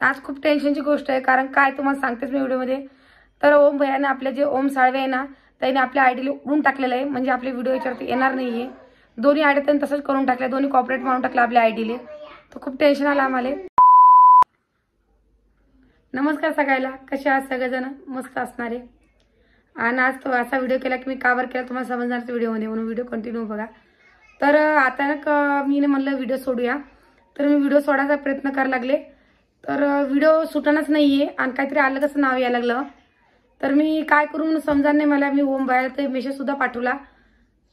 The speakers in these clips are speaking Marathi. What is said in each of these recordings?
आज खूप टेन्शनची गोष्ट आहे, कारण काय तुम्हाला सांगतेच मी व्हिडिओमध्ये. तर ओम भैयाने आपले जे ओम साळवे आहे ना, त्याने आपल्या आयडीला उडून टाकलेलं आहे, म्हणजे आपले व्हिडिओ याच्यावरती येणार नाहीये. दोन्ही आयडी त्यांनी तसंच करून टाकल्या, दोन्ही कॉपरेट मारून टाकलं आपल्या आयडीले. तर खूप टेन्शन आलं आम्हाला. नमस्कार सगळ्याला, कसे आहात सगळेजण? मस्त असणारे. आणि आज तो असा व्हिडिओ केला की मी का बरं केला तुम्हाला समजणार व्हिडिओमध्ये, म्हणून व्हिडिओ कंटिन्यू बघा. तर अचानक मी म्हणलं व्हिडिओ सोडूया, तर मी व्हिडिओ सोडायचा प्रयत्न करायला लागले. तर व्हिडिओ सुटणच नाहीये आणि काहीतरी आलं कसं नाव यायला लागलं. तर मी काय करू म्हणून समजणार नाही मला. मी ओम भैयाला ते मेसेज सुद्धा पाठवला,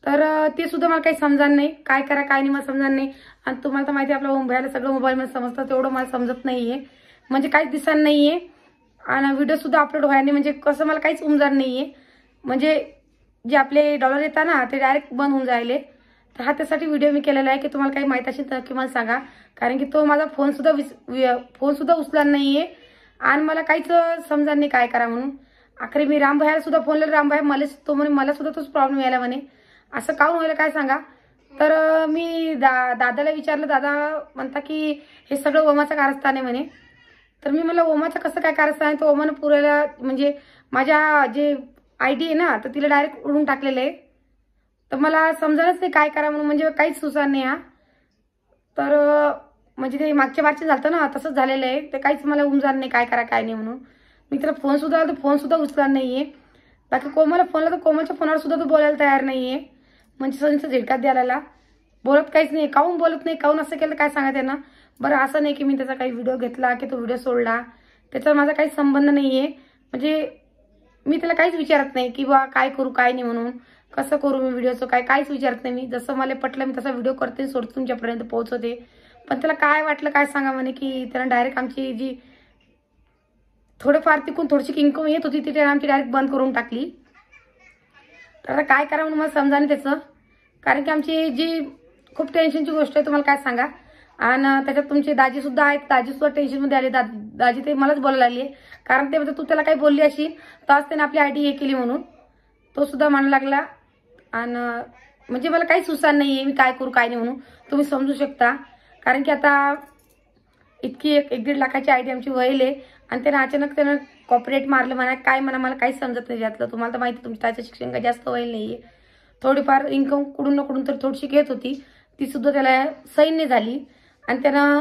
तर ते सुद्धा मला काही समजणार नाही. काय करा काय नाही मला समजणार नाही. आणि तुम्हाला तर माहिती आहे आपल्या ओम भैयाला सगळं मोबाईलमध्ये समजतं, तेवढं मला समजत नाहीये. म्हणजे काहीच दिसणार नाहीये आणि व्हिडिओ सुद्धा अपलोड व्हायला नाही. म्हणजे कसं मला काहीच उमजणार नाहीये. म्हणजे जे आपले डॉलर येतात ना ते डायरेक्ट बंद होऊन जायले. तर हा त्यासाठी व्हिडिओ मी केलेला आहे की तुम्हाला काही माहीत असेल तर मला सांगा. कारण की तो माझा फोन सुद्धा उचलणार नाहीये आणि मला काहीच समजणार नाही काय करा म्हणून. आखरी मी राम भैयाला सुद्धा फोन लावला. राम भैया मला सुद्धा तोच प्रॉब्लेम यायला म्हणे. असं काऊन व्हायला काय सांगा. तर मी दादाला विचारलं. दादा म्हणता की हे सगळं ओमाचं कारस्थान आहे म्हणे. तर मी म्हणलं ओमाचं कसं काय कारस्थान आहे. तो ओमानं पुरायला म्हणजे माझ्या जे आयडी आहे ना तर तिला डायरेक्ट उडून टाकलेलं आहे. तर मला समजणच नाही काय करा म्हणून. म्हणजे काहीच सुचणार नाही हा. तर म्हणजे ते मागच्या बारचे झालं ना तसंच झालेलं आहे. ते काहीच मला उमजणार नाही काय करा काय नाही म्हणून. मी त्याला फोन सुद्धा आला तर फोन सुद्धा उचलणार नाहीये. बाकी कोमलला फोन लावला तर कोमलच्या फोनवर सुद्धा तो बोलायला तयार नाहीये. म्हणजे सगळ्यांचा झिडकात द्यायला बोलत काहीच नाही. काऊन बोलत नाही, काऊन असं केलं काय सांगा त्यांना. बरं असं नाही की मी त्याचा काही व्हिडिओ घेतला की तो व्हिडिओ सोडला, त्याचा माझा काही संबंध नाहीये. म्हणजे मी त्याला काहीच विचारत नाही की बा काय करू काय नाही म्हणून, कसं करू मी व्हिडिओचं काहीच विचारत नाही मी. जसं मला पटलं मी तसा व्हिडिओ करते, सोडते, तुमच्यापर्यंत पोहोचवते. पण त्याला काय वाटलं काय सांगा म्हणे की त्याला डायरेक्ट आमची जी थोडंफार तिकून थोडीशी इन्कम येत होती ती त्याने आमची डायरेक्ट बंद करून टाकली. तर आता काय करा म्हणून मला समजा नाही त्याचं. कारण की आमची जी खूप टेन्शनची गोष्ट आहे तुम्हाला काय सांगा. आणि त्याच्यात तुमचे दाजी सुद्धा आहेत. दाजी सुद्धा टेन्शनमध्ये आले. दाजी ते मलाच बोलायला लागले. कारण ते म्हणजे तू त्याला काही बोलली अशी तर आज त्याने आपली आयडी हे केली म्हणून तो सुद्धा म्हणायला लागला. आणि म्हणजे मला काही सुचणार नाहीये मी काय करू काय नाही म्हणून. तुम्ही समजू शकता. कारण की आता इतकी 1-1.5 लाखाची आयडी आमची वळले आणि त्यानं अचानक त्यानं कॉपरेट मारलं म्हणा काय म्हणा मला काहीच समजत नाही त्यातलं. तुम्हाला तर माहिती तुमच्या त्याचं शिक्षण काही जास्त वळलं नाहीये. थोडीफार इन्कम कुठून ना कुठून तर थोडीशी घेत होती, ती सुद्धा त्याला सैन्य झाली आणि त्यानं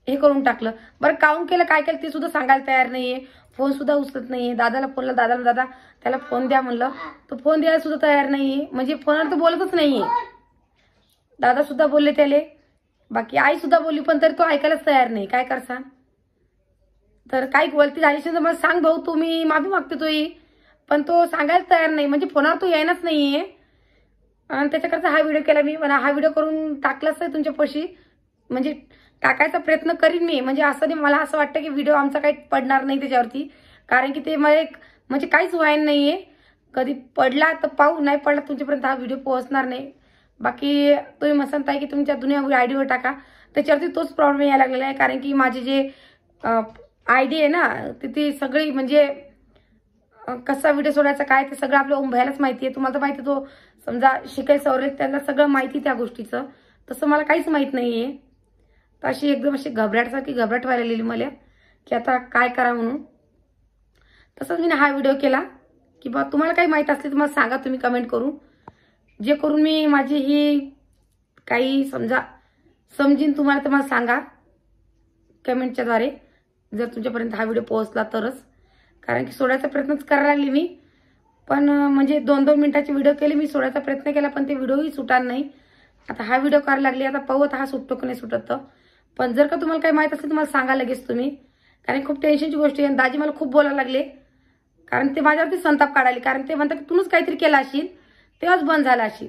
हे करून टाकलं. बरं काऊन केलं काय केलं ते सुद्धा सांगायला तयार नाहीये. फोन सुद्धा उचलत नाहीये. दादाला फोन लावला, दादा त्याला फोन द्या म्हणलं, तो फोन द्यायला सुद्धा तयार नाहीये. म्हणजे फोनवर तर बोलतच नाहीये. दादा सुद्धा बोलले त्याले, बाकी आई सुद्धा बोलली, पण तरी तो ऐकायलाच तयार नाही. काय करसान. तर काही गलती झाली असेल तर मला सांग भाऊ, तू मी माफी मागते तोही. पण तो सांगायला तयार नाही. म्हणजे फोनवर तो येईनच नाहीये. आणि त्याच्याकरता हा व्हिडिओ केला मी. पण हा व्हिडिओ करून टाकलाच आहे तुमच्यापाशी. म्हणजे टाकायचा प्रयत्न करीन मी. म्हणजे असं नाही मला असं वाटतं की व्हिडिओ आमचा काही पडणार नाही त्याच्यावरती. कारण की ते मला एक म्हणजे काहीच व्हायला नाहीये. कधी पडला तर पाहू, नाही पडला तुमच्यापर्यंत हा व्हिडिओ पोहोचणार नाही. बाकी तुम्ही म्हणत आहे की तुमच्या दुनिया आयडीवर टाका, त्याच्यावरती तोच प्रॉब्लेम यायला लागलेला आहे. कारण की माझे जे आयडी आहे ना ती सगळी म्हणजे कसा व्हिडिओ सोडायचा काय ते सगळं आपल्या ओम भैयालाच माहिती आहे. तुम्हाला तर माहिती तो समजा शिकाय सवरे त्याला सगळं माहिती त्या गोष्टीचं. तसं मला काहीच माहित नाहीये. तर अशी एकदम अशी घबराट व्हायला लागलेली मला की आता काय करा म्हणून. तसंच मी हा व्हिडिओ केला की बा तुम्हाला काही माहित असले तर मला सांगा तुम्ही कमेंट करून. जे करून मी माझी ही काही समजीन तुम्हाला तर मला सांगा कमेंटच्या द्वारे, जर तुमच्यापर्यंत हा व्हिडिओ पोहोचला तरच. कारण की सोडायचा प्रयत्नच करायला लागली मी. पण म्हणजे 2-2 मिनिटाचे व्हिडिओ केले मी, सोडायचा प्रयत्न केला पण ते व्हिडिओही सुटणार नाही. आता हा व्हिडिओ करायला लागली. आता पाहू आता हा सुटतो की नाही सुटत. पण जर का तुम्हाला काही माहित असेल तर मला सांगा लगेच तुम्ही. कारण खूप टेन्शनची गोष्ट आहे. दाजी मला खूप बोलायला लागले. कारण ते माझ्यावरती संताप काढाले. कारण ते म्हणतात की तूच काहीतरी केलं असेल तेव्हाच बंद झाला असेल.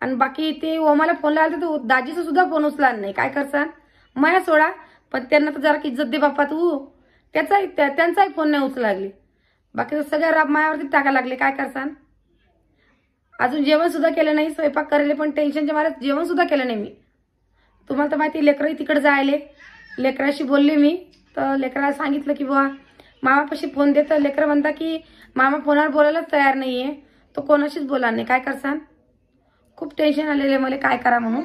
आणि बाकी ते ओमाला फोन लावला तर दाजीचा सुद्धा फोन उचलला नाही. काय करसान माया सोडा. पण त्यांना तर जरा इज्जत दे बाप्पा तू. त्यांचाही फोन नाही उचलला लागले. बाकी सगळ्या राब मायावरती टाकायला लागले. काय करसान. अजून जेवण सुद्धा केलं नाही. स्वयंपाक करायला पण टेन्शनच्या माऱ्यात जेवण सुद्धा केलं नाही मी. तुम्हाला तर माहिती लेकरही तिकडे जायले. लेकराशी बोलले मी. तर लेकराला सांगितलं की बुवा मामापाशी फोन दे. तर लेकर म्हणता की मामा फोनवर बोलायलाच तयार नाहीये. तो कोणाशीच बोलणार नाही. काय करसान. खूप टेन्शन आलेले मला काय करा म्हणून.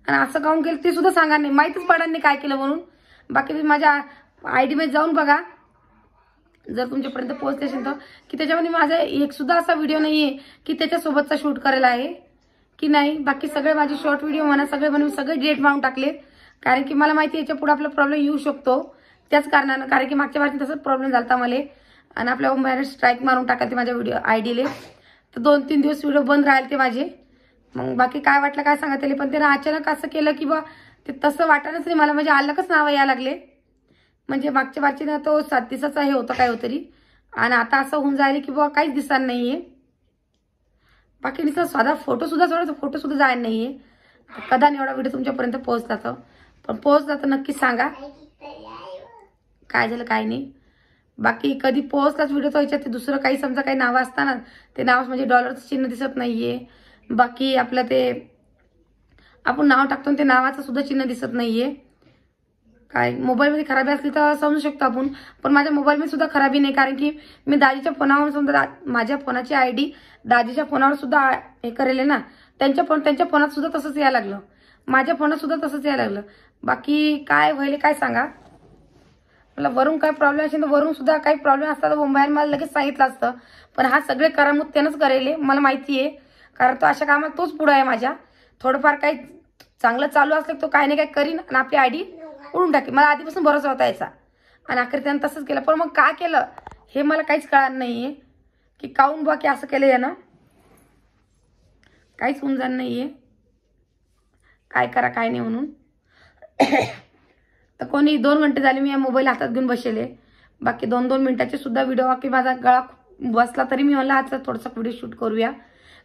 आणि असं काऊन केलं ते सुद्धा सांगा नाही. माहितीच पडणार नाही काय केलं म्हणून. बाकी तुम्ही माझ्या ID मध्ये जाऊन बघा, जर तुमच्यापर्यंत पोहोचले असेल तर, की त्याच्यामध्ये माझा एक सुद्धा असा व्हिडिओ नाहीये की त्याच्यासोबतचा शूट करायला आहे की नाही. बाकी सगळे माझे शॉर्ट व्हिडिओ म्हणा सगळे बनवून सगळे डिलीट मारून टाकले, कारण की मला माहिती याच्या पुढे आपला प्रॉब्लेम येऊ शकतो त्याच कारणानं. कारण की मागच्या वर्षी तसंच प्रॉब्लेम झाला मला आणि आपल्या मोबाईल स्ट्राईक मारून टाकले माझ्या व्हिडिओ ID तर 2-3 दिवस व्हिडिओ बंद राहिले ते माझे. मग बाकी काय वाटलं काय सांगा त्याला, पण त्यानं अचानक असं केलं की बा ते तसं वाटणच नाही मला, म्हणजे अलगच नाव यायला लागले. म्हणजे मागच्या वर्षी ना तो 7 दिवसाचा हे होतं काय होतं तरी, आणि आता असं होऊन जायला की बा काहीच दिसणार नाहीये. बाकी नुसतं साधा फोटो सुद्धा जायला नाहीये. कदान एवढा व्हिडिओ तुमच्यापर्यंत पोहोचला तर, पण पोहोचला तर नक्की सांगा काय झालं काय नाही. बाकी कधी पोहोचलाच व्हिडिओ तो याच्यात दुसरं काही समजा काही नावं असताना ते नाव म्हणजे डॉलरचं चिन्ह दिसत नाहीये. बाकी आपलं ते आपण नाव टाकतो ते नावाचं सुद्धा चिन्ह दिसत नाहीये. काय मोबाईलमध्ये खराबी असली तर समजू शकतो आपण, पण माझ्या मोबाईलमध्ये सुद्धा खराबी नाही, कारण की मी दाजीच्या फोनावर समजा माझ्या फोनाची ID दाजीच्या फोनावर सुद्धा हे करेल ना, त्यांच्या फोनात सुद्धा तसंच यायला लागलं, माझ्या फोनात सुद्धा तसंच यायला लागलं. बाकी काय व्हायले काय सांगा मला. वरून काय प्रॉब्लेम असेल तर वरून सुद्धा काही प्रॉब्लेम असता तर मोबाईल मला लगेच सांगितलं असतं, पण हा सगळे करामत त्यानंच करेल मला माहिती आहे, कारण तो अशा कामात तोच पुढे आहे माझ्या. थोडंफार काही चांगलं चालू असलं तो काही नाही काही करीन आणि आपली ID उडून टाकेल. मला आधीपासून भरोसा होता याचा, आणि अखेर त्यानं तसंच केलं. पण मग काय केलं हे मला काहीच कळणार नाहीये की काऊन बा की असं केलं यानं, काहीच समजणार नाहीये काय करा काय नाही म्हणून. तर कोणी 2 घंटे झाले मी या मोबाईल हातात घेऊन बसले. बाकी 2-2 मिनिटाचे सुद्धा व्हिडिओ की माझा गळा बसला तरी मी म्हणलं आज थोडासा व्हिडिओ शूट करूया,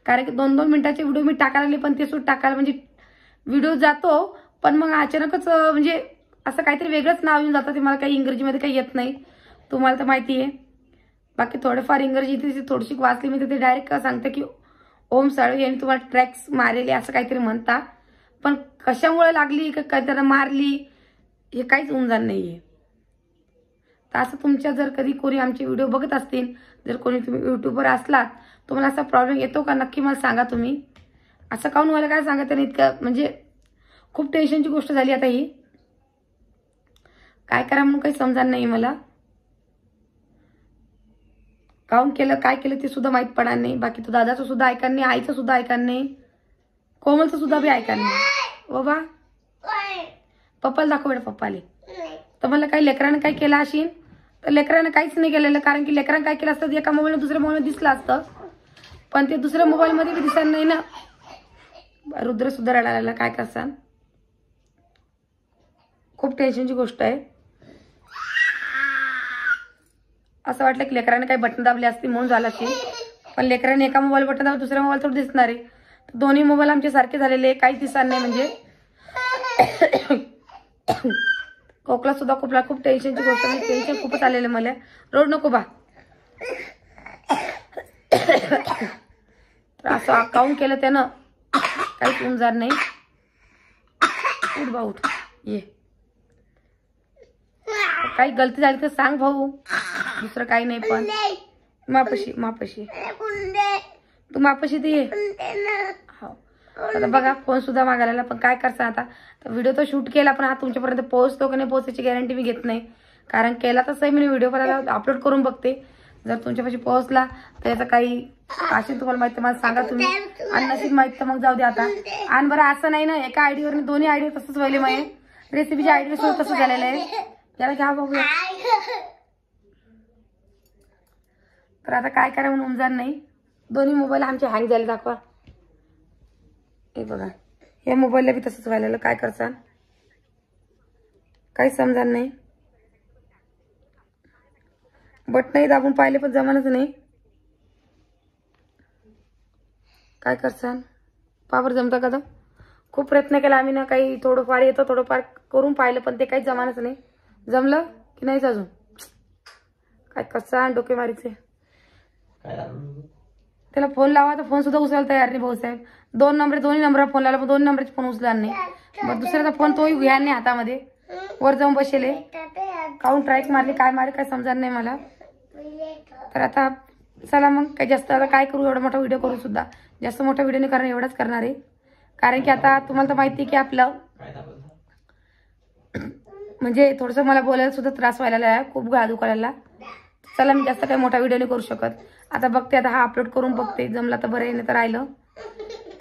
कारण की 2-2 मिनिटाचे व्हिडिओ मी टाकायला लागले, पण ते सुद्धा टाकायला म्हणजे व्हिडिओ जातो पण मग अचानकच म्हणजे असं काहीतरी वेगळंच नाव येऊन जातं. ते मला काही इंग्रजीमध्ये काही येत नाही, तुम्हाला तर माहिती आहे. बाकी थोडंफार इंग्रजी ती थोडीशी वाचली मी तर ते डायरेक्ट सांगते की ओम साळवे यांनी तुम्हाला ट्रॅक्स मारलेले असं काहीतरी म्हणता, पण कशामुळे लागली काय त्याला मारली हे काहीच उमजणार नाहीये. तर असं तुमच्या जर कधी कोणी आमचे व्हिडिओ बघत असतील, जर कोणी तुम्ही यूट्यूबवर असलात तुम्हाला असा प्रॉब्लेम येतो का नक्की मला सांगा. तुम्ही असं काऊन व्हायला काय सांगा त्याने, इतकं म्हणजे खूप टेन्शनची गोष्ट झाली आता ही. काय करा म्हणून काही समजणार नाही मला, काऊन केलं काय केलं ते सुद्धा माहित पडणार नाही. बाकी तो दादाचं सुद्धा ऐकणार नाही, आईचं सुद्धा ऐकणार नाही, कोमलचं सुद्धा बी ऐकणार नाही. बाबा पप्पाला दाखव बेटा पप्पाले. तर मला काही लेकरानं काय केलं असेल तर लेकरानं काहीच नाही केलेलं, कारण की लेकरानं काय केलं असतं एका मोबाईल दुसऱ्या मोबाईल दिसलं असतं, पण ते दुसऱ्या मोबाईलमध्ये बी दिसणार नाही ना. रुद्र सुद्धा रडायला काय करसान, खूप टेन्शनची गोष्ट आहे. असं वाटलं की लेकराने काही बटन दाबले असते म्हणून झालं असेल, पण लेकराने एका मोबाईल बटन दाबलं दुसऱ्या मोबाईल थोडं दिसणार आहे. दोन्ही मोबाईल आमचे सारखे झालेले, काहीच दिसणार नाही. म्हणजे खोकला सुद्धा खूप टेन्शनची गोष्ट, म्हणजे टेन्शन खूपच आलेलं मला. रोड नको बा. तर असं अकाउंट केलं त्यानं काहीच उमजार नाही. उठ बा उठ ये, काही गलती झाली तर सांग भाऊ, दुसरं काही नाही. पण मापाशी तू मापाशी ते ये. हो आता बघा फोन सुद्धा मागायला, पण काय करता आता. तर व्हिडिओ तर शूट केला, पण हा तुमच्यापर्यंत पोहोचतो की नाही पोहोचायची गॅरंटी मी घेत नाही, कारण केला तसंही मी व्हिडिओ करायला अपलोड करून बघते. जर तुमच्यापाशी पोहोचला तर याचं काही असेल तुम्हाला माहिती मला सांगा तुम्ही, आणि नसेल माहिती तर मग जाऊ दे आता. आणि बरं असं नाही ना एका आयडीवर दोन्ही आयडीवर तसंच व्हायले, माझे रेसिपीच्या आयडीवर सुद्धा तसं झालेलं आहे. त्याला घ्या बघूया. तर आता काय करा म्हणून उमजार नाही. दोन्ही मोबाईल आमचे हँग झाले दाखवा. हे बघा या मोबाईलला बी तसंच व्हायला, काय करसान काही समजणार नाही. बटनही दाबून पाहिले पण जमानच नाही, काय करसान. पावर जमता का? खूप प्रयत्न केला आम्ही ना, काही थोडंफार येतं थोडंफार करून पाहिलं, पण ते काही जमानच नाही. जमलं की नाहीच अजून, काय करसान डोके मारीचे. त्याला फोन लावा तर फोन सुद्धा उचलायला तयार नाही भाऊसाहेब. दोन्ही नंबर फोन लावला पण 2 नंबरचे फोन उचलला नाही. मग दुसऱ्याचा फोन तोही घ्या नाही हातामध्ये, वर जाऊन बसले. काऊन ट्राईक मारली काय मारली काय समजणार नाही मला. तर आता चला मग काय जास्त आता काय करू, एवढा मोठा व्हिडिओ करू सुद्धा जास्त मोठा व्हिडिओ नाही कारण एवढाच करणार आहे. कारण की आता तुम्हाला तर माहिती आहे की आपलं म्हणजे थोडंसं मला बोलायला सुद्धा त्रास व्हायला लागला, खूप गळा दुखायला. चला मी जास्त काही मोठा व्हिडिओ नाही करू शकत. आता बघते, आता हा अपलोड करून बघते, जमला तर बरं, नाही तर राहिलं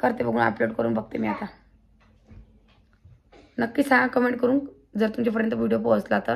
करते बघून अपलोड करून बघते मी. आता नक्की सांगा कमेंट करून जर तुमच्यापर्यंत व्हिडिओ पोहोचला तर.